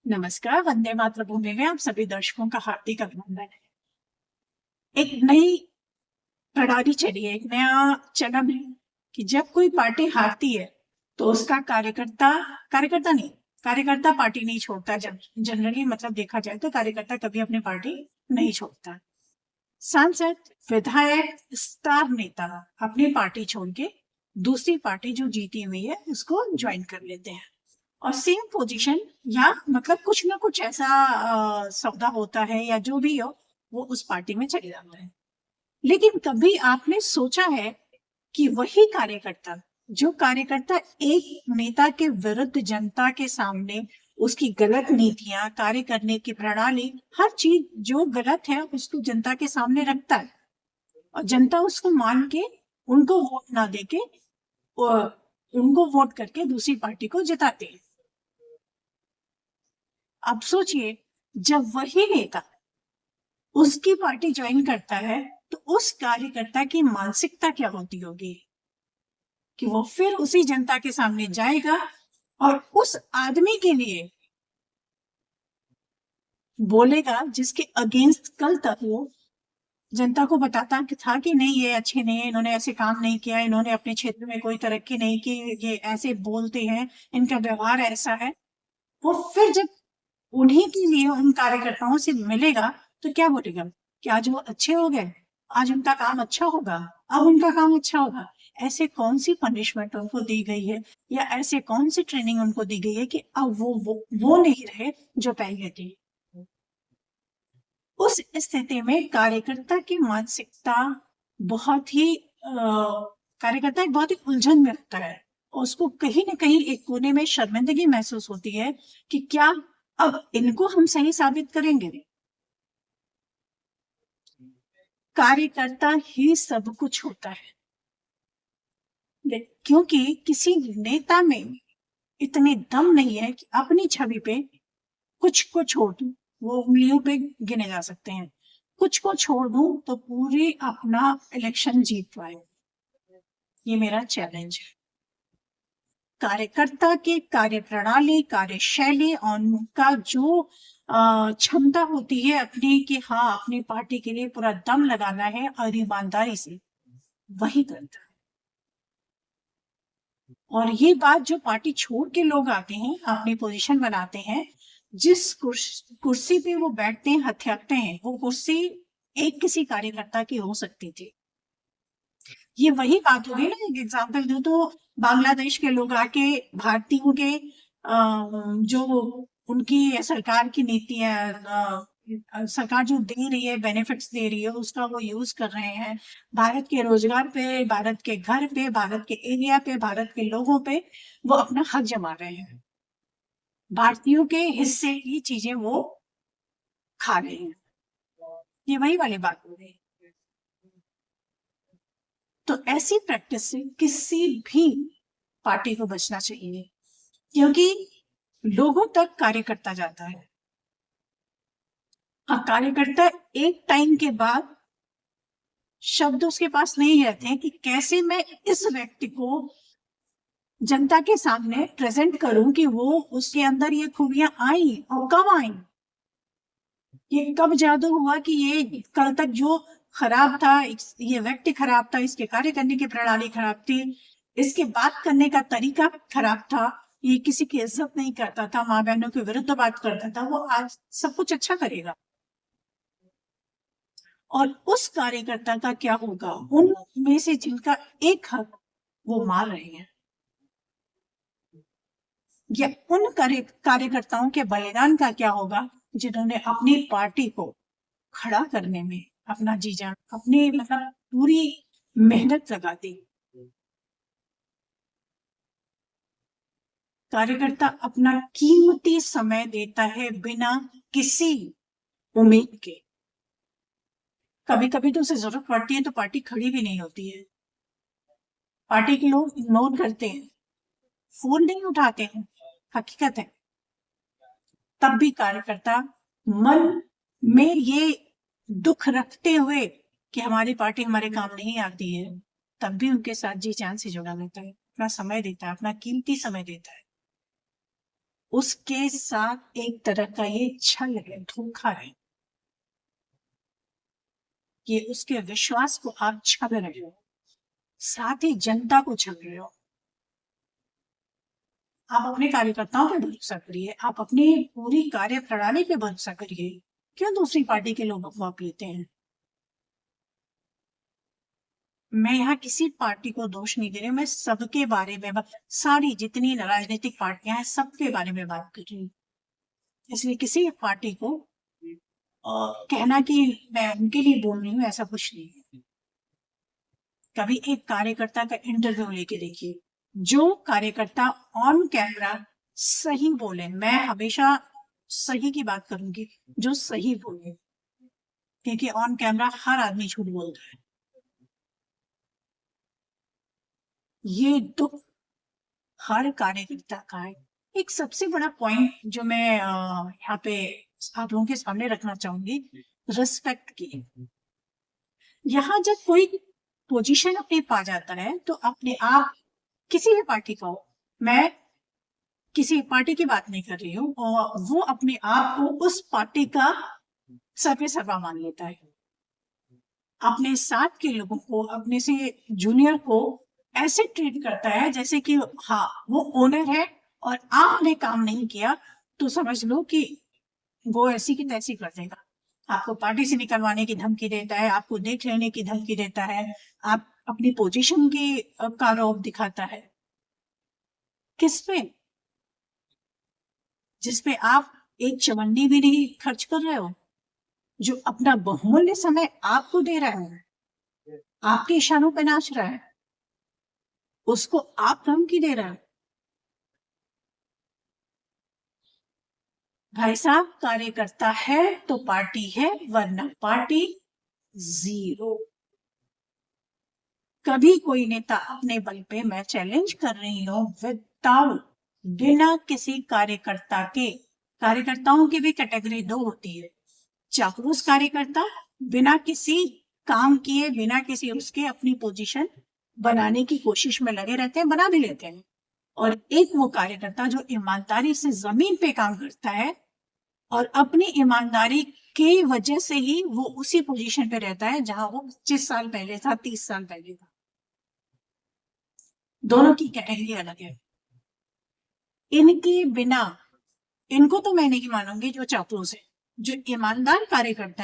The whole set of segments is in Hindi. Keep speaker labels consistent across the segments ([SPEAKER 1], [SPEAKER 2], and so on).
[SPEAKER 1] नमस्कार, वंदे मातृभूमि में आप सभी दर्शकों का हार्दिक अभिनंदन है। एक नई प्रणाली चली है, एक नया चलन है कि जब कोई पार्टी हारती है तो उसका कार्यकर्ता नहीं, कार्यकर्ता पार्टी नहीं छोड़ता। जनरली मतलब देखा जाए तो कार्यकर्ता कभी अपनी पार्टी नहीं छोड़ता। सांसद, विधायक, स्टार नेता अपनी पार्टी छोड़ के दूसरी पार्टी जो जीती हुई है उसको ज्वाइन कर लेते हैं और सेम पोजीशन या मतलब कुछ ना कुछ ऐसा सौदा होता है या जो भी हो वो उस पार्टी में चले जाता है। लेकिन कभी आपने सोचा है कि वही कार्यकर्ता, जो कार्यकर्ता एक नेता के विरुद्ध जनता के सामने उसकी गलत नीतियां, कार्य करने की प्रणाली, हर चीज जो गलत है उसको जनता के सामने रखता है और जनता उसको मान के उनको वोट ना देके उनको वोट करके दूसरी पार्टी को जिताते हैं। अब सोचिए, जब वही नेता उसकी पार्टी ज्वाइन करता है तो उस कार्यकर्ता की मानसिकता क्या होती होगी कि वो फिर उसी जनता के सामने जाएगा और उस आदमी के लिए बोलेगा जिसके अगेंस्ट कल तक वो जनता को बताता कि था कि नहीं ये अच्छे नहीं है, इन्होंने ऐसे काम नहीं किया, इन्होंने अपने क्षेत्र में कोई तरक्की नहीं की, ये ऐसे बोलते हैं, इनका व्यवहार ऐसा है। वो फिर जब उन्हीं के लिए उन कार्यकर्ताओं से मिलेगा तो क्या बोलेगा कि आज वो अच्छे हो गए, आज उनका काम अच्छा होगा, अब उनका काम अच्छा होगा। ऐसे कौन सी पनिशमेंट उनको दी गई है या ऐसे कौन सी ट्रेनिंग उनको दी गई है कि अब वो नहीं रहे जो पहले थे। उस स्थिति में कार्यकर्ता की मानसिकता बहुत ही कार्यकर्ता एक बहुत ही उलझन में रहता है और उसको कहीं ना कहीं एक कोने में शर्मिंदगी महसूस होती है कि क्या अब इनको हम सही साबित करेंगे। कार्यकर्ता ही सब कुछ होता है क्योंकि किसी नेता में इतनी दम नहीं है कि अपनी छवि पे कुछ को छोड़ दूं, वो उंगलियों पे गिने जा सकते हैं, कुछ को छोड़ दूं तो पूरे अपना इलेक्शन जीत पाए। ये मेरा चैलेंज है। कार्यकर्ता की कार्यप्रणाली, कार्यशैली और उनका जो क्षमता होती है अपनी कि हाँ अपनी पार्टी के लिए पूरा दम लगाना है और ईमानदारी से, वही करता है। और ये बात जो पार्टी छोड़ के लोग आते हैं, अपनी पोजीशन बनाते हैं, जिस कुर्सी पे वो बैठते हैं, हथियाते हैं, वो कुर्सी एक किसी कार्यकर्ता की हो सकती थी। ये वही बात होगी ना, एक एग्जाम्पल दूं तो बांग्लादेश के लोग आके भारतीयों के जो उनकी सरकार की नीतियां, सरकार जो दे रही है, बेनिफिट्स दे रही है, उसका वो यूज कर रहे हैं भारत के रोजगार पे, भारत के घर पे, भारत के एरिया पे, भारत के लोगों पे वो अपना हक जमा रहे हैं। भारतीयों के हिस्से की चीजें वो खा रहे हैं। ये वही वाली बात हो रही है। तो ऐसी प्रैक्टिस से किसी भी पार्टी को बचना चाहिए क्योंकि लोगों तक कार्यकर्ता जाता है। हाँ, कार्यकर्ता एक टाइम के बाद शब्द उसके पास नहीं रहते हैं कि कैसे मैं इस व्यक्ति को जनता के सामने प्रेजेंट करूं कि वो उसके अंदर ये खूबियां आई और कब आई, ये कब जादू हुआ कि ये कल तक जो खराब था, ये व्यक्ति खराब था, इसके कार्य करने की प्रणाली खराब थी, इसके बात करने का तरीका खराब था, ये किसी की इज्जत नहीं करता था, माँ बहनों के विरुद्ध बात करता था, वो आज सब कुछ अच्छा करेगा। और उस कार्यकर्ता का क्या होगा उन में से जिनका एक हक वो मार रहे हैं, या उन कार्यकर्ताओं के बलिदान का क्या होगा जिन्होंने अपनी पार्टी को खड़ा करने में अपना जी जान, अपनी मतलब पूरी मेहनत लगा दी। कार्यकर्ता अपना कीमती समय देता है बिना किसी उम्मीद के। कभी कभी तो उसे जरूरत पड़ती है तो पार्टी खड़ी भी नहीं होती है, पार्टी के लोग इग्नोर करते हैं, फोन नहीं उठाते हैं, हकीकत है। तब भी कार्यकर्ता मन में ये दुख रखते हुए कि हमारी पार्टी हमारे काम नहीं आती है, तब भी उनके साथ जी जान से जुड़ा रहता है, अपना समय देता है, अपना कीमती समय देता है। उसके साथ एक तरह का ये छल है, धोखा है, कि उसके विश्वास को आप छल रहे हो, साथ ही जनता को छल रहे हो। आप अपने कार्यकर्ताओं पे भरोसा करिए, आप अपनी पूरी कार्य प्रणाली पे भरोसा करिए, क्यों दूसरी पार्टी के लोग वाप लेते हैं। मैं यहाँ किसी पार्टी को दोष नहीं दे रही, मैं सबके बारे में सारी जितनी राजनीतिक पार्टियां हैं सबके बारे में बात कर रही हूँ। इसलिए किसी पार्टी को कहना कि मैं उनके लिए बोल रही हूँ ऐसा कुछ नहीं है। कभी एक कार्यकर्ता का इंटरव्यू लेके देखिए, जो कार्यकर्ता ऑन कैमरा सही बोले, मैं हमेशा सही की बात करूंगी, जो सही बोले, क्योंकि ऑन कैमरा हर आदमी झूठ बोलता है। ये दुख हर कार्यकर्ता का है। एक सबसे बड़ा पॉइंट जो मैं यहाँ पे आप लोगों के सामने रखना चाहूंगी, रिस्पेक्ट की। यहाँ जब कोई पोजीशन अपने पा जाता है तो अपने आप, किसी भी पार्टी का हो, मैं किसी पार्टी की बात नहीं कर रही हूँ, और वो अपने आप को उस पार्टी का सर्वे सर्वा मान लेता है, अपने साथ के लोगों को, अपने से जूनियर को ऐसे ट्रीट करता है जैसे कि हाँ वो ओनर है, और आपने काम नहीं किया तो समझ लो कि वो ऐसी की तैसी कर देगा। आपको पार्टी से निकलवाने की धमकी देता है, आपको देख लेने की धमकी देता है, आप अपनी पोजीशन की का रौब दिखाता है। किस पे? जिसपे आप एक चवन्नी भी नहीं खर्च कर रहे हो, जो अपना बहुमूल्य समय आपको दे रहा है, आपके इशारों पे नाच रहा है, उसको आप धमकी दे रहे हैं। भाई साहब, कार्यकर्ता है तो पार्टी है, वरना पार्टी जीरो। कभी कोई नेता अपने बल पे, मैं चैलेंज कर रही हूँ, विदाउट, बिना किसी कार्यकर्ता के, कार्यकर्ताओं की भी कैटेगरी दो होती है, चापलूस कार्यकर्ता, बिना किसी काम किए, बिना किसी उसके अपनी पोजीशन बनाने की कोशिश में लगे रहते हैं, बना भी लेते हैं, और एक वो कार्यकर्ता जो ईमानदारी से जमीन पे काम करता है, और अपनी ईमानदारी की वजह से ही वो उसी पोजीशन पे रहता है जहां वो 25 साल पहले था, 30 साल पहले था। दोनों की कैटेगरी अलग है। इनके बिना, इनको तो मैं नहीं मानूंगी जो चापलूस है, जो ईमानदार कार्यकर्ता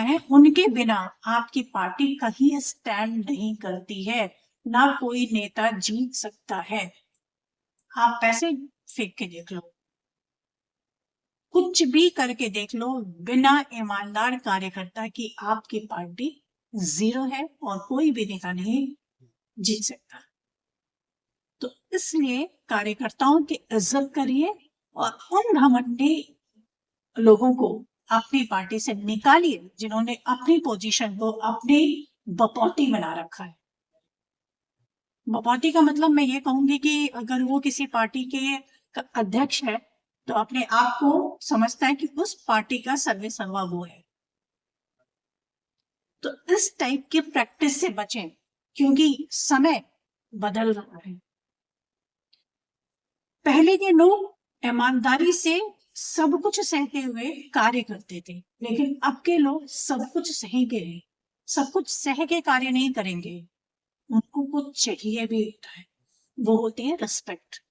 [SPEAKER 1] है, उनके बिना आपकी पार्टी कहीं स्टैंड नहीं करती है, ना कोई नेता जीत सकता है। आप पैसे फेंक के देख लो, कुछ भी करके देख लो, बिना ईमानदार कार्यकर्ता की आपकी पार्टी जीरो है, और कोई भी नेता नहीं जीत सकता। तो इसलिए कार्यकर्ताओं की इज्जत करिए, और उन घमंडी लोगों को अपनी पार्टी से निकालिए जिन्होंने अपनी पोजीशन को अपनी बपौती बना रखा है। बपौती का मतलब मैं ये कहूंगी कि अगर वो किसी पार्टी के अध्यक्ष है तो अपने आप को समझता है कि उस पार्टी का सर्वे सर्वा वो है। तो इस टाइप की प्रैक्टिस से बचें, क्योंकि समय बदल रहा है। पहले के लोग ईमानदारी से सब कुछ सहते हुए कार्य करते थे, लेकिन अब के लोग सब कुछ सहेंगे, सब कुछ सह के कार्य नहीं करेंगे, उनको कुछ चाहिए भी होता है, वो होती है रिस्पेक्ट।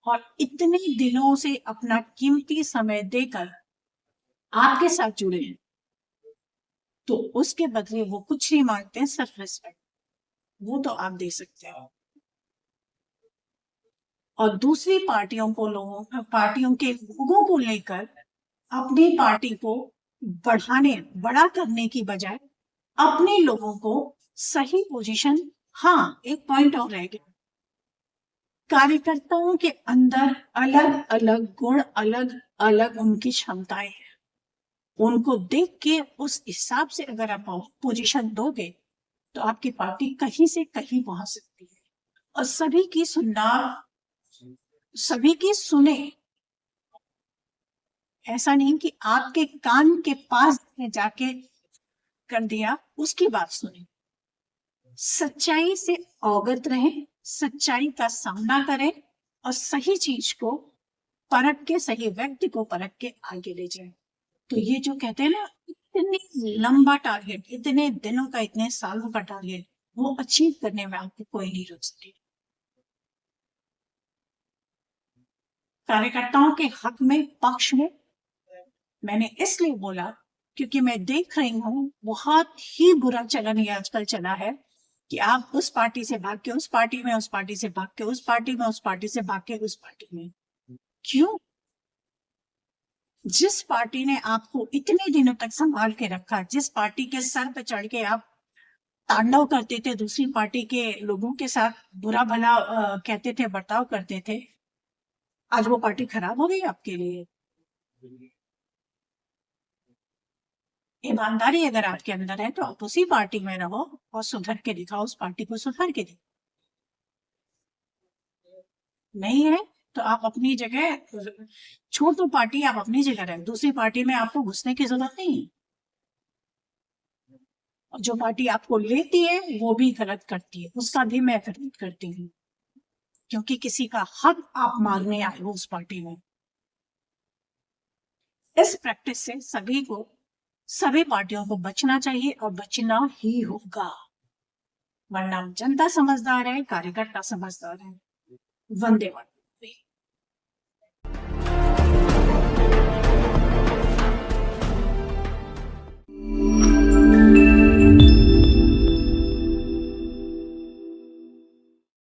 [SPEAKER 1] और इतने दिनों से अपना कीमती समय देकर आपके साथ जुड़े हैं, तो उसके बदले वो कुछ नहीं मांगते हैं, सिर्फ रिस्पेक्ट। वो तो आप दे सकते हो। और दूसरी पार्टियों के लोगों को लेकर अपनी पार्टी को बड़ा करने की बजाय अपने लोगों को सही पोजीशन। हाँ, एक पॉइंट और रह गया, कार्यकर्ताओं के अंदर अलग अलग गुण, अलग अलग उनकी क्षमताएं हैं, उनको देख के उस हिसाब से अगर आप पोजीशन दोगे तो आपकी पार्टी कहीं से कहीं पहुंच सकती है। और सभी की सुने, ऐसा नहीं कि आपके कान के पास में जाके कर दिया, उसकी बात सुने। सच्चाई से अवगत रहें, सच्चाई का सामना करें, और सही चीज को परख के, सही व्यक्ति को परख के आगे ले जाए। तो ये जो कहते हैं ना, इतनी लंबा टारगेट, इतने दिनों का, इतने सालों का टारगेट, वो अचीव करने में आपको कोई नहीं रोक सके। कार्यकर्ताओं के हक में, पक्ष में मैंने इसलिए बोला क्योंकि मैं देख रही हूँ बहुत ही बुरा चलन ये आजकल चला है कि आप उस पार्टी से भाग के उस पार्टी में, उस पार्टी से भाग के उस पार्टी में, उस पार्टी से भाग के उस पार्टी में। क्यों? जिस पार्टी ने आपको इतने दिनों तक संभाल के रखा, जिस पार्टी के सर पे चढ़ के आप तांडव करते थे, दूसरी पार्टी के लोगों के साथ बुरा भला कहते थे, बर्ताव करते थे, आज वो पार्टी खराब हो गई आपके लिए। ईमानदारी अगर आपके अंदर है तो आप उसी पार्टी में रहो और सुधर के दिखाओ, उस पार्टी को सुधर के दिखाओ। नहीं है तो आप अपनी जगह छोड़ दो पार्टी, आप अपनी जगह रहे, दूसरी पार्टी में आपको घुसने की जरूरत नहीं है। और जो पार्टी आपको लेती है वो भी गलत करती है, उसका भी मैं विरोध करती हूँ, क्योंकि किसी का हक आप मांगने आए हो उस पार्टी में। इस प्रैक्टिस से सभी को, सभी पार्टियों को बचना चाहिए और बचना ही होगा, वरना जनता समझदार है, कार्यकर्ता समझदार है। वंदे मातरम।